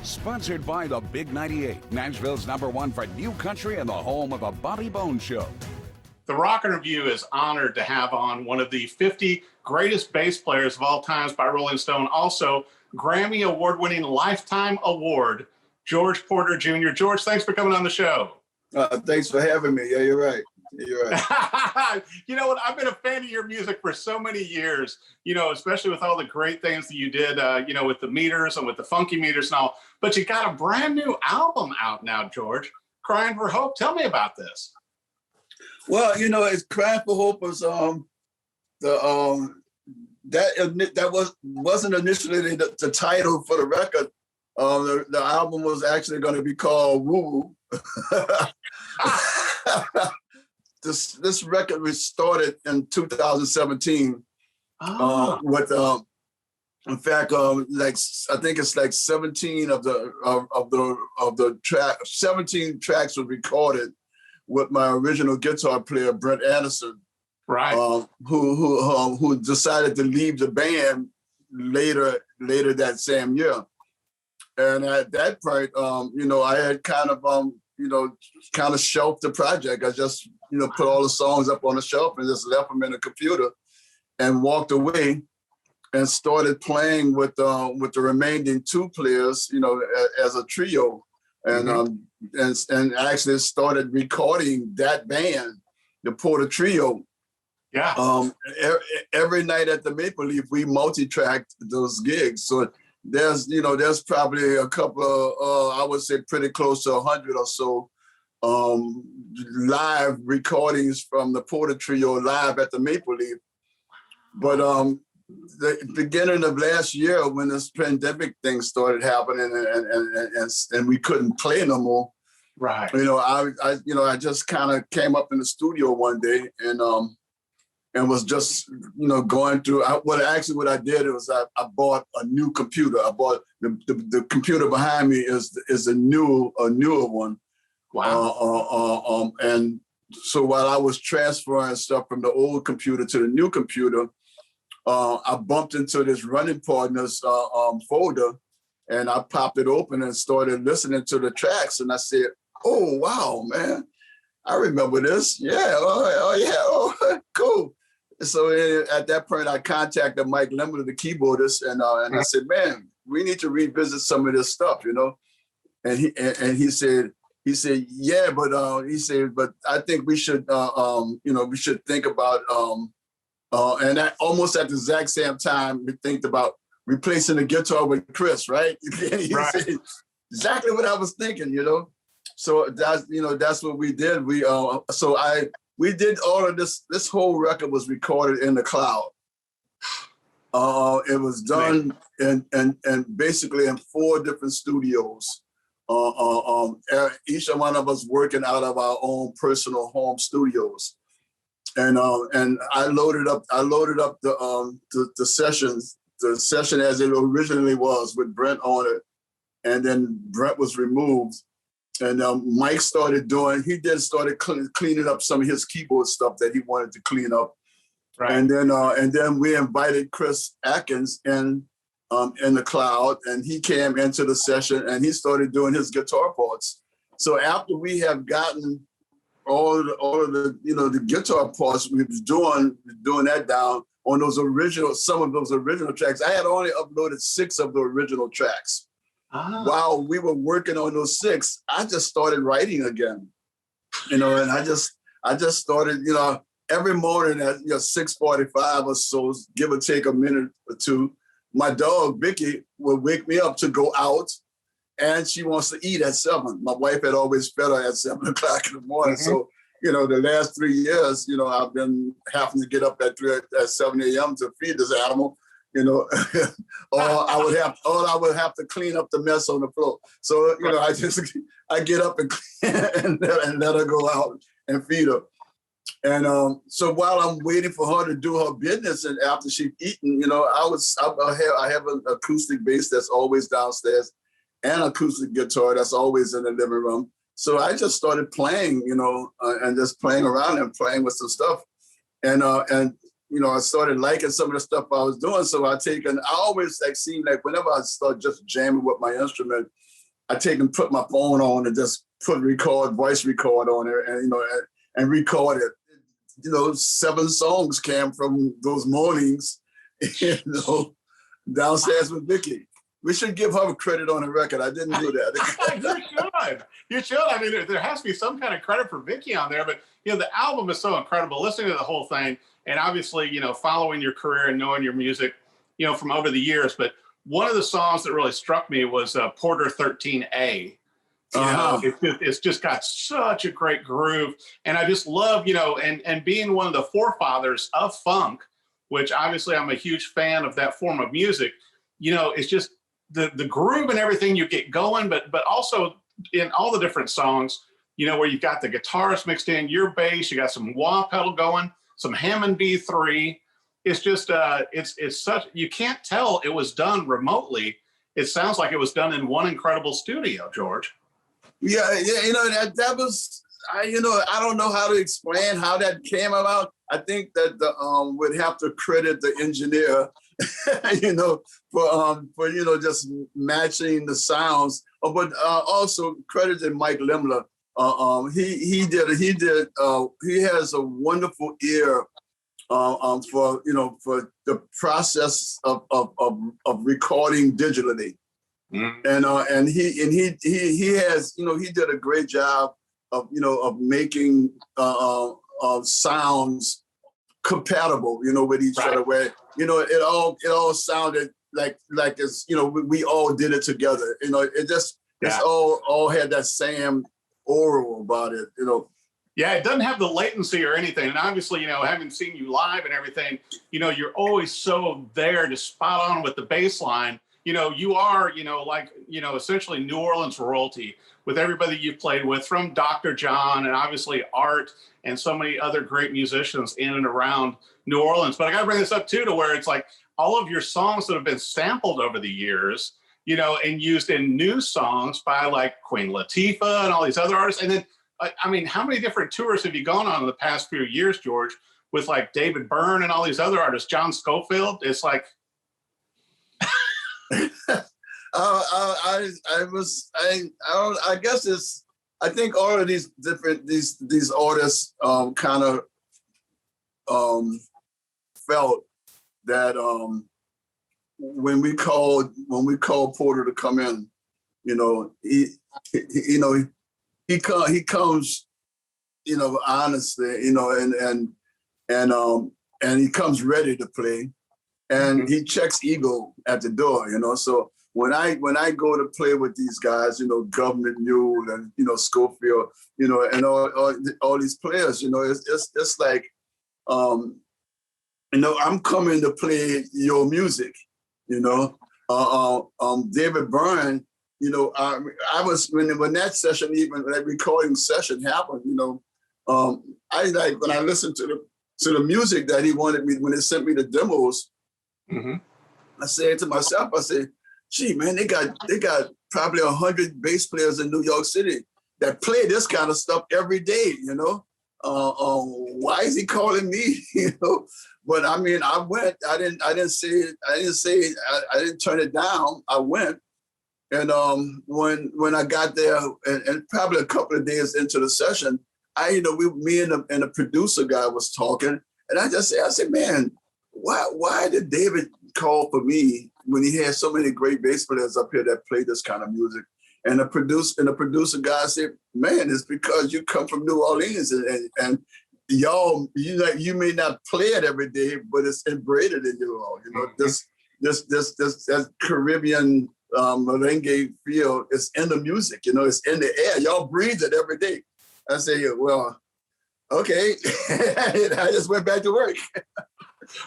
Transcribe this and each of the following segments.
Sponsored by the Big 98, Nashville's #1 for new country and the home of the Bobby Bones Show. The Rock Review is honored to have on one of the 50 greatest bass players of all times by Rolling Stone. Also, Grammy Award-winning Lifetime Award, George Porter Jr. George, thanks for coming on the show. Thanks for having me. Yeah, you're right. You're right. You know what? I've been a fan of your music for so many years, you know, especially with all the great things that you did, you know, with the meters and with the funky meters and all. But you got a brand new album out now, George, Crying for Hope. Tell me about this. Well, you know, it's Crying for Hope was wasn't initially the title for the record. The album was actually going to be called Woo Woo. This record was started in 2017 with in fact like I think it's like 17 of the track 17 tracks were recorded with my original guitar player Brent Anderson, right? Who decided to leave the band later that same year. And at that point, you know, I had kind of shelved the project. I just, you know, put all the songs up on the shelf and just left them in the computer and walked away and started playing with the remaining two players, you know, as a trio. And and actually started recording that band, the Porter Trio. Yeah. Every night at the Maple Leaf, we multi-tracked those gigs. So there's probably a couple of, I would say pretty close to 100 or so live recordings from the Porter Trio live at the Maple Leaf. But the beginning of last year, when this pandemic thing started happening and we couldn't play no more, right? You know, I just kind of came up in the studio one day and was just, you know, going through. What I did was I bought a new computer. I bought the computer behind me is a newer one. Wow. And so while I was transferring stuff from the old computer to the new computer, I bumped into this Runnin Partners folder, and I popped it open and started listening to the tracks. And I said, "Oh wow, man, I remember this. Yeah, oh, cool." So at that point, I contacted Mike Lemon, the keyboardist, and I said, "Man, we need to revisit some of this stuff, you know." And he said, "Yeah, but I think we should, we should think about." And that almost at the exact same time, we think about replacing the guitar with Chris, right? Right. Said exactly what I was thinking, you know. So that's what we did. We did all of this. This whole record was recorded in the cloud. It was done in basically in 4 different studios. Each one of us working out of our own personal home studios. And I loaded up the session as it originally was with Brent on it, and then Brent was removed, and Mike started cleaning up some of his keyboard stuff that he wanted to clean up, right? And then we invited Chris Atkins in the cloud, and he came into the session and he started doing his guitar parts. So after we have gotten all of the the guitar parts, we was doing that down on some of those original tracks. I had only uploaded 6 of the original tracks. While we were working on those 6, I just started writing again, and I just started, every morning at 6:45 or so, give or take a minute or two, my dog Vicky would wake me up to go out. And she wants to eat at 7. My wife had always fed her at 7 o'clock in the morning. So, the last 3 years, I've been having to get up at 7 a.m. to feed this animal, or I would have to clean up the mess on the floor. So, I get up and let her go out and feed her. And so while I'm waiting for her to do her business, and after she's eaten, I have an acoustic bass that's always downstairs, and acoustic guitar that's always in the living room. So I just started playing, and just playing around and playing with some stuff. And I started liking some of the stuff I was doing. So I always like seem like whenever I start just jamming with my instrument, I take and put my phone on and just put voice record on it, and record it. 7 songs came from those mornings, downstairs with Vicky. We should give her credit on the record. I didn't do that. You should. I mean, there has to be some kind of credit for Vicky on there, but the album is so incredible. Listening to the whole thing, and obviously, following your career and knowing your music, from over the years. But one of the songs that really struck me was Porter 13A. It's just got such a great groove, and I just love, and being one of the forefathers of funk, which obviously I'm a huge fan of that form of music. It's just the groove and everything you get going, but also in all the different songs, where you've got the guitarist mixed in, your bass, you got some wah pedal going, some Hammond B3. It's just it's such, you can't tell it was done remotely. It sounds like it was done in one incredible studio, George. Yeah, that was, I don't know how to explain how that came about. I think that would have to credit the engineer, for just matching the sounds. But also credited Mike Limler. He has a wonderful ear for the process of recording digitally. Mm-hmm. And he has, he did a great job of making sounds compatible, with each other, where, it all sounded like it's, we all did it together. It's all had that same aura about it, Yeah, it doesn't have the latency or anything. And obviously, having seen you live and everything, you're always so there to spot on with the bass line. You are, essentially New Orleans royalty with everybody you've played with, from Dr. John and obviously Art and so many other great musicians in and around New Orleans. But I got to bring this up too, to where it's like all of your songs that have been sampled over the years, and used in new songs by like Queen Latifah and all these other artists. And then, I mean, how many different tours have you gone on in the past few years, George, with like David Byrne and all these other artists, John Scofield? It's like, I think all of these different these artists kind of felt that when we called Porter to come in, he comes, honestly, and he comes ready to play. And he checks ego at the door, So when I go to play with these guys, Government Mule and Scofield, and all these players, it's like, I'm coming to play your music, David Byrne, I was when that session, even when that recording session happened, I like when I listened to the music that he wanted me when they sent me the demos. Mm-hmm. I said to myself, gee, man, they got probably 100 bass players in New York City that play this kind of stuff every day, why is he calling me, But I mean, I went, I didn't turn it down. I went. And when I got there and probably a couple of days into the session, me and the producer guy was talking, and I said, man, why did David call for me when he had so many great bass players up here that play this kind of music? And the producer guy said, man, it's because you come from New Orleans and y'all, you may not play it every day, but it's embedded in you all. This Caribbean merengue feel is in the music. It's in the air. Y'all breathe it every day. I say, well, okay. I just went back to work.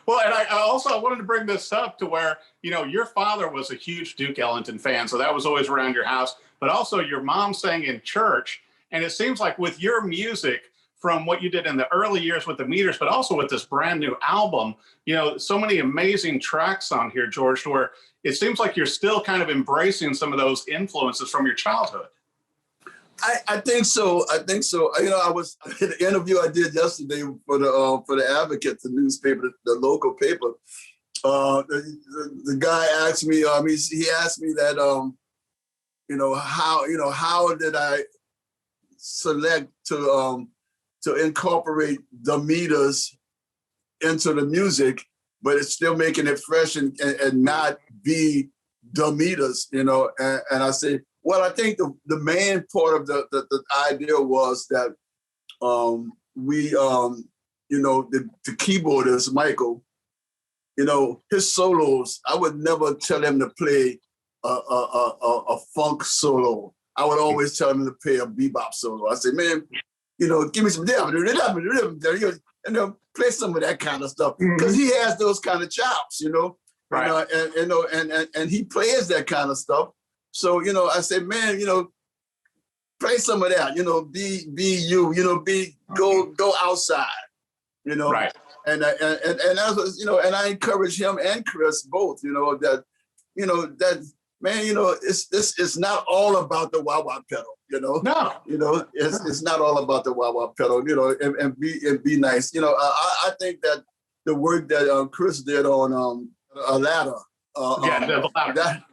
Well, and I also wanted to bring this up to where, your father was a huge Duke Ellington fan, so that was always around your house, but also your mom sang in church. And it seems like with your music, from what you did in the early years with the Meters, but also with this brand new album, so many amazing tracks on here, George, to where it seems like you're still kind of embracing some of those influences from your childhood. I think so. I think so. You know, I was in the interview I did yesterday for the Advocate, the newspaper, the local paper. The guy asked me. He asked me that. How did I select to incorporate the meters into the music, but it's still making it fresh and not be the meters, And I say, well, I think the main part of the idea was that the keyboardist, Michael, his solos, I would never tell him to play a funk solo. I would always tell him to play a bebop solo. I say, man, give me some play some of that kind of stuff, because he has those kind of chops, Right. and he plays that kind of stuff. So I say, man, play some of that, be you, go outside, Right. and that was, and I encourage him and Chris both, that man, it's not all about the wah-wah pedal, No. It's not all about the wah-wah pedal, and be nice. I think that the work that Chris did on a ladder, The ladder.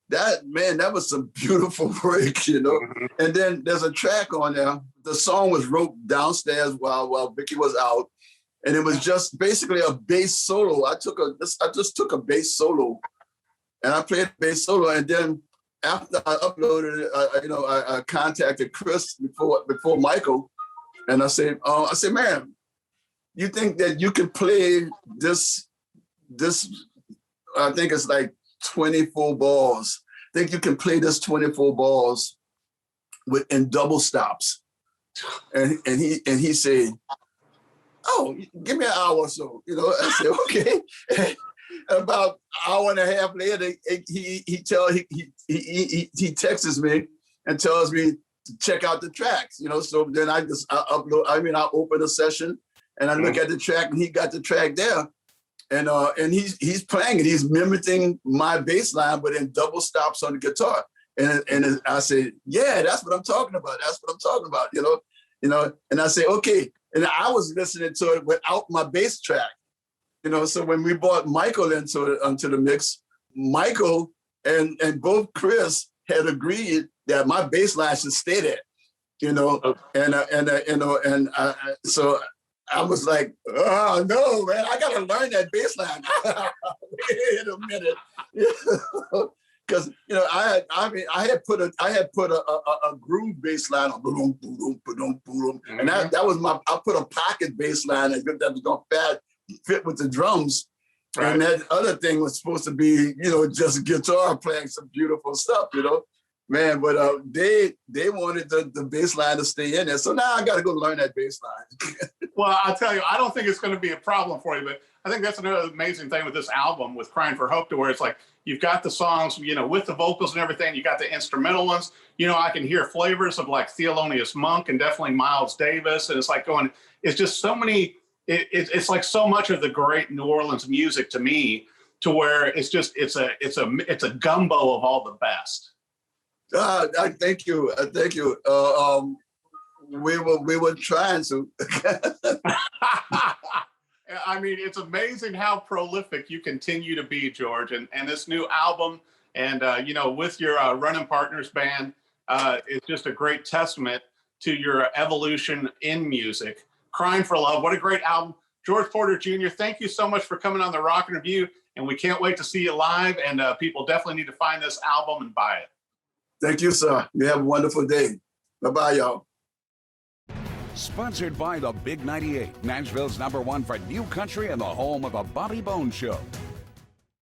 that was some beautiful work, And then there's a track on there. The song was wrote downstairs while Vicky was out, and it was just basically a bass solo. I just took a bass solo. And I played bass solo, and then after I uploaded it, I contacted Chris before Michael, and I said, man, you think that you can play this? I think it's like 24 balls. Think you can play this 24 balls in double stops? And he said, oh, give me an hour or so. I said, okay. About an hour and a half later, he texts me and tells me to check out the tracks. So then I upload. I open a session and I look at the track, and he got the track there, and he's playing it. He's mimicking my bass line, but in double stops on the guitar. And I said, yeah, that's what I'm talking about. That's what I'm talking about. And I say, okay. And I was listening to it without my bass track. So when we brought Michael into the mix, Michael and both Chris had agreed that my bass line should stay there, so I was like, oh no, man, I gotta learn that bass line. Wait a minute, because I had put a groove bass line on, boom, boom, boom, boom, and that was I put a pocket bass line that was gonna fit with the drums. Right. And that other thing was supposed to be, just guitar playing some beautiful stuff, man. But they wanted the bass line to stay in there. So now I got to go learn that bass line. Well, I'll tell you, I don't think it's going to be a problem for you, but I think that's another amazing thing with this album, with Crying for Hope, to where it's like, you've got the songs, with the vocals and everything. You got the instrumental ones. I can hear flavors of like Thelonious Monk and definitely Miles Davis. And it's like it's just so many. It's like so much of the great New Orleans music to me, to where it's a gumbo of all the best. I thank you. We were trying to. It's amazing how prolific you continue to be, George, and this new album, and with your Runnin Partners band, it's just a great testament to your evolution in music. Crying for Love, what a great album. George Porter Jr., thank you so much for coming on the Rockin' Review, and we can't wait to see you live, and people definitely need to find this album and buy it. Thank you, sir. You have a wonderful day. Bye-bye, y'all. Sponsored by the Big 98, Nashville's #1 for new country and the home of the Bobby Bones Show.